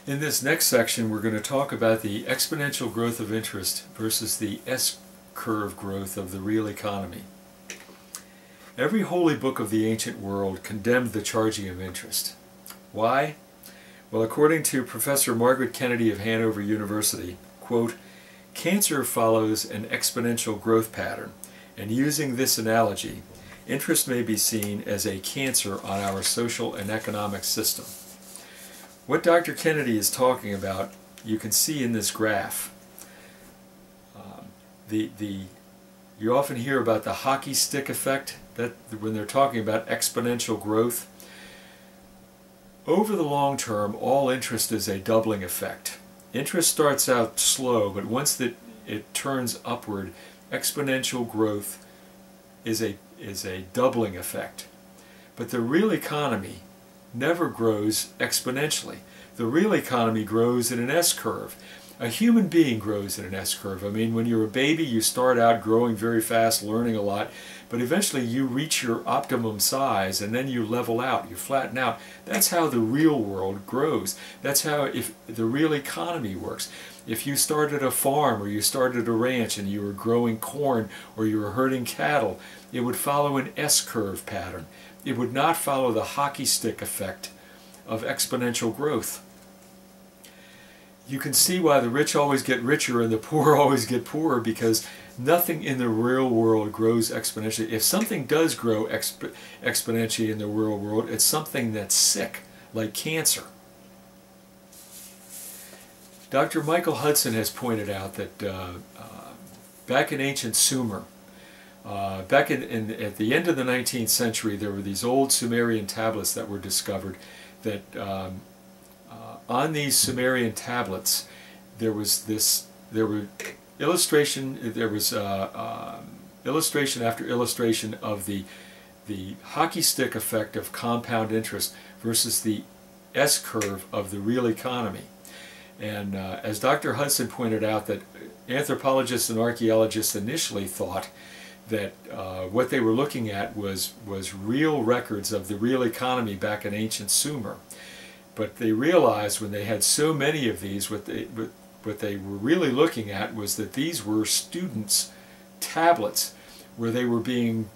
In this next section, we're going to talk about the exponential growth of interest versus the S-curve growth of the real economy. Every holy book of the ancient world condemned the charging of interest. Why? Well, according to Professor Margaret Kennedy of Hanover University, quote, "Cancer follows an exponential growth pattern, and using this analogy, interest may be seen as a cancer on our social and economic system." What Dr. Kennedy is talking about, you can see in this graph. You often hear about the hockey stick effect, that when they're talking about exponential growth. Over the long term, all interest is a doubling effect. Interest starts out slow, but once it turns upward, exponential growth is a doubling effect. But the real economy never grows exponentially. The real economy grows in an S-curve. A human being grows in an S-curve. I mean, when you're a baby, you start out growing very fast, learning a lot, but eventually you reach your optimum size and then you level out, you flatten out. That's how the real world grows. That's how the real economy works. If you started a farm or you started a ranch and you were growing corn or you were herding cattle, it would follow an S-curve pattern. It would not follow the hockey stick effect of exponential growth. You can see why the rich always get richer and the poor always get poorer, because nothing in the real world grows exponentially. If something does grow exponentially in the real world, it's something that's sick, like cancer. Dr. Michael Hudson has pointed out that back in ancient Sumer, back at the end of the 19th century, there were these old Sumerian tablets that were discovered that on these Sumerian tablets there was illustration after illustration of the hockey stick effect of compound interest versus the S-curve of the real economy. And as Dr. Hudson pointed out, that anthropologists and archaeologists initially thought that what they were looking at was real records of the real economy back in ancient Sumer. But they realized when they had so many of these, what they were really looking at was that these were students' tablets where they were being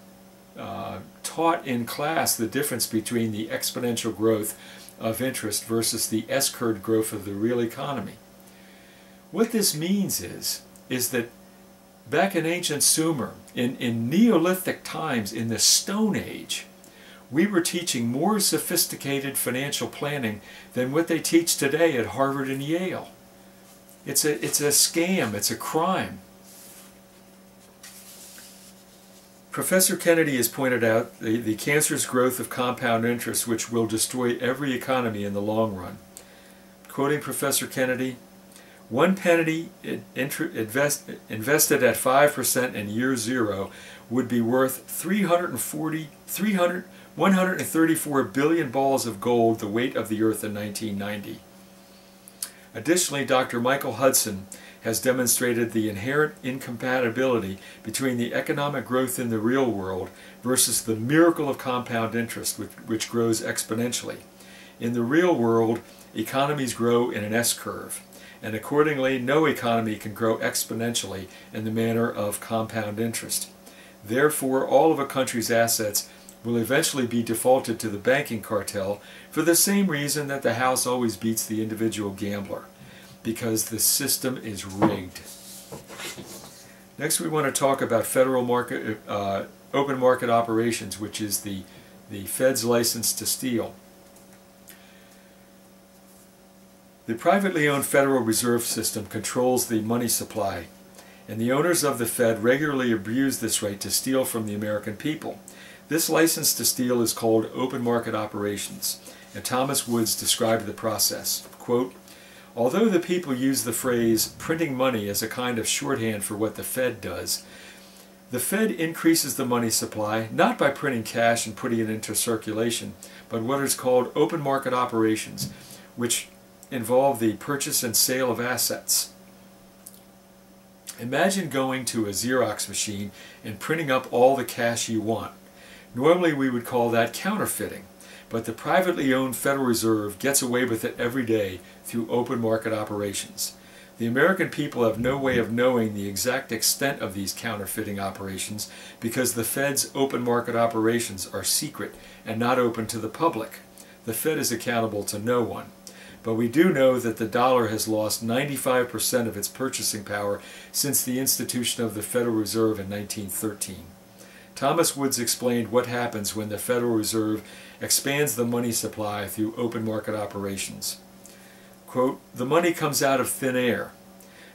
taught in class the difference between the exponential growth of interest versus the S-curve growth of the real economy. What this means is that back in ancient Sumer, in Neolithic times, in the Stone Age, we were teaching more sophisticated financial planning than what they teach today at Harvard and Yale. It's a scam, it's a crime. Professor Kennedy has pointed out the cancerous growth of compound interest, which will destroy every economy in the long run. Quoting Professor Kennedy, "1 penny invested at 5% in year zero would be worth 134 billion balls of gold, the weight of the earth in 1990. Additionally, Dr. Michael Hudson has demonstrated the inherent incompatibility between the economic growth in the real world versus the miracle of compound interest, which grows exponentially. In the real world, economies grow in an S-curve, and accordingly, no economy can grow exponentially in the manner of compound interest. Therefore, all of a country's assets will eventually be defaulted to the banking cartel for the same reason that the house always beats the individual gambler, because the system is rigged." Next, we want to talk about federal market, open market operations, which is the Fed's license to steal. The privately owned Federal Reserve System controls the money supply, and the owners of the Fed regularly abuse this right to steal from the American people. This license to steal is called open market operations, and Thomas Woods described the process. Quote, "Although the people use the phrase printing money as a kind of shorthand for what the Fed does, the Fed increases the money supply not by printing cash and putting it into circulation, but what is called open market operations, which involve the purchase and sale of assets. Imagine going to a Xerox machine and printing up all the cash you want. Normally we would call that counterfeiting, but the privately owned Federal Reserve gets away with it every day through open market operations. The American people have no way of knowing the exact extent of these counterfeiting operations because the Fed's open market operations are secret and not open to the public. The Fed is accountable to no one. But we do know that the dollar has lost 95% of its purchasing power since the institution of the Federal Reserve in 1913. Thomas Woods explained what happens when the Federal Reserve expands the money supply through open market operations. Quote, "The money comes out of thin air,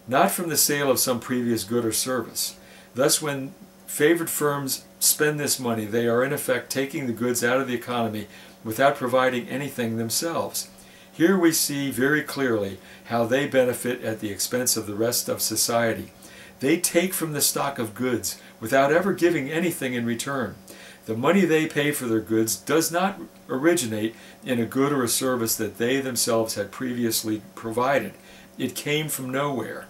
not from the sale of some previous good or service. Thus, when favored firms spend this money, they are in effect taking the goods out of the economy without providing anything themselves. Here we see very clearly how they benefit at the expense of the rest of society. They take from the stock of goods without ever giving anything in return. The money they pay for their goods does not originate in a good or a service that they themselves had previously provided. It came from nowhere.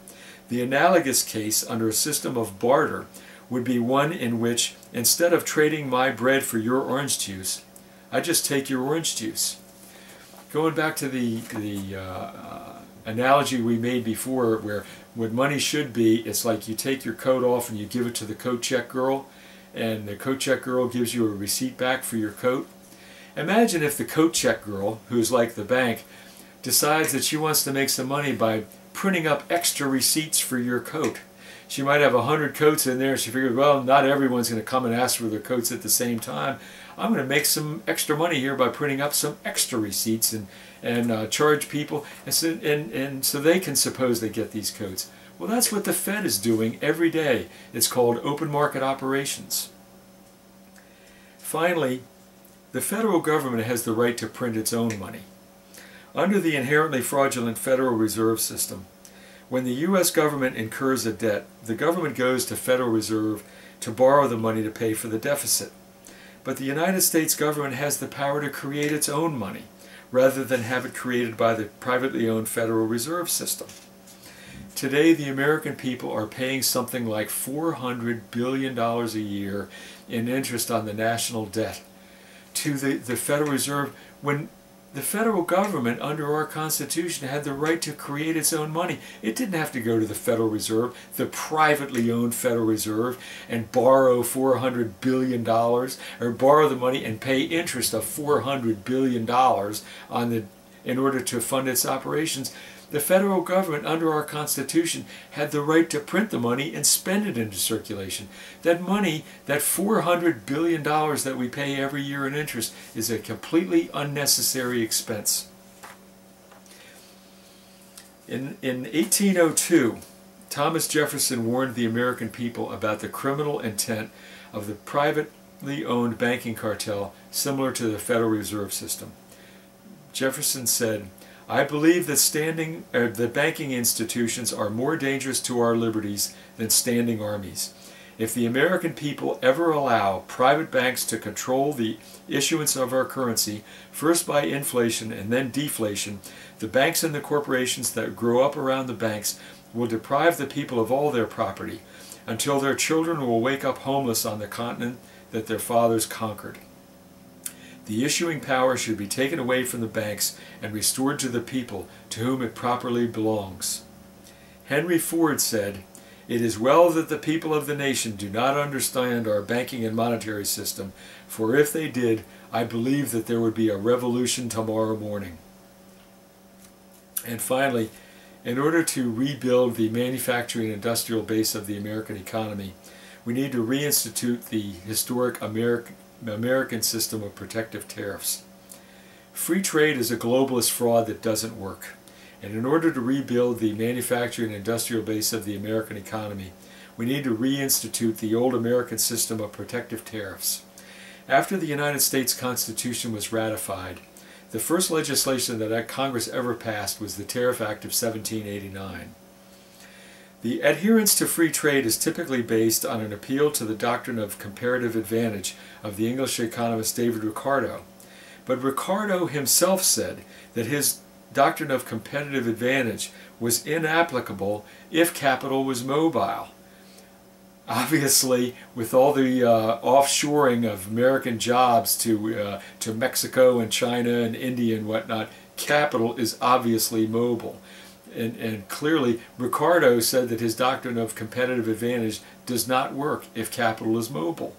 The analogous case under a system of barter would be one in which, instead of trading my bread for your orange juice, I just take your orange juice." Going back to the analogy we made before, where what money should be, it's like you take your coat off and you give it to the coat check girl, and the coat check girl gives you a receipt back for your coat. Imagine if the coat check girl, who's like the bank, decides that she wants to make some money by printing up extra receipts for your coat. She might have 100 coats in there. She figured, well, not everyone's going to come and ask for their coats at the same time. I'm going to make some extra money here by printing up some extra receipts and charge people, and so they can suppose they get these coats. Well, that's what the Fed is doing every day. It's called open market operations. Finally, the federal government has the right to print its own money. Under the inherently fraudulent Federal Reserve System, when the U.S. government incurs a debt, the government goes to Federal Reserve to borrow the money to pay for the deficit. But the United States government has the power to create its own money, rather than have it created by the privately owned Federal Reserve System. Today, the American people are paying something like $400 billion a year in interest on the national debt to the Federal Reserve, when the federal government, under our Constitution, had the right to create its own money. It didn't have to go to the Federal Reserve, the privately owned Federal Reserve, and borrow $400 billion, or borrow the money and pay interest of $400 billion in order to fund its operations. The federal government, under our Constitution, had the right to print the money and spend it into circulation. That money, that $400 billion that we pay every year in interest, is a completely unnecessary expense. In 1802, Thomas Jefferson warned the American people about the criminal intent of the privately owned banking cartel similar to the Federal Reserve System. Jefferson said, "I believe that the banking institutions are more dangerous to our liberties than standing armies. If the American people ever allow private banks to control the issuance of our currency, first by inflation and then deflation, the banks and the corporations that grow up around the banks will deprive the people of all their property, until their children will wake up homeless on the continent that their fathers conquered. The issuing power should be taken away from the banks and restored to the people, to whom it properly belongs." Henry Ford said, "It is well that the people of the nation do not understand our banking and monetary system, for if they did, I believe that there would be a revolution tomorrow morning." And finally, in order to rebuild the manufacturing and industrial base of the American economy, we need to reinstitute the historic American system of protective tariffs. Free trade is a globalist fraud that doesn't work, and in order to rebuild the manufacturing and industrial base of the American economy, we need to reinstitute the old American system of protective tariffs. After the United States Constitution was ratified, the first legislation that Congress ever passed was the Tariff Act of 1789. The adherence to free trade is typically based on an appeal to the doctrine of comparative advantage of the English economist David Ricardo. But Ricardo himself said that his doctrine of competitive advantage was inapplicable if capital was mobile. Obviously, with all the offshoring of American jobs to Mexico and China and India and whatnot, capital is obviously mobile. And clearly, Ricardo said that his doctrine of competitive advantage does not work if capital is mobile.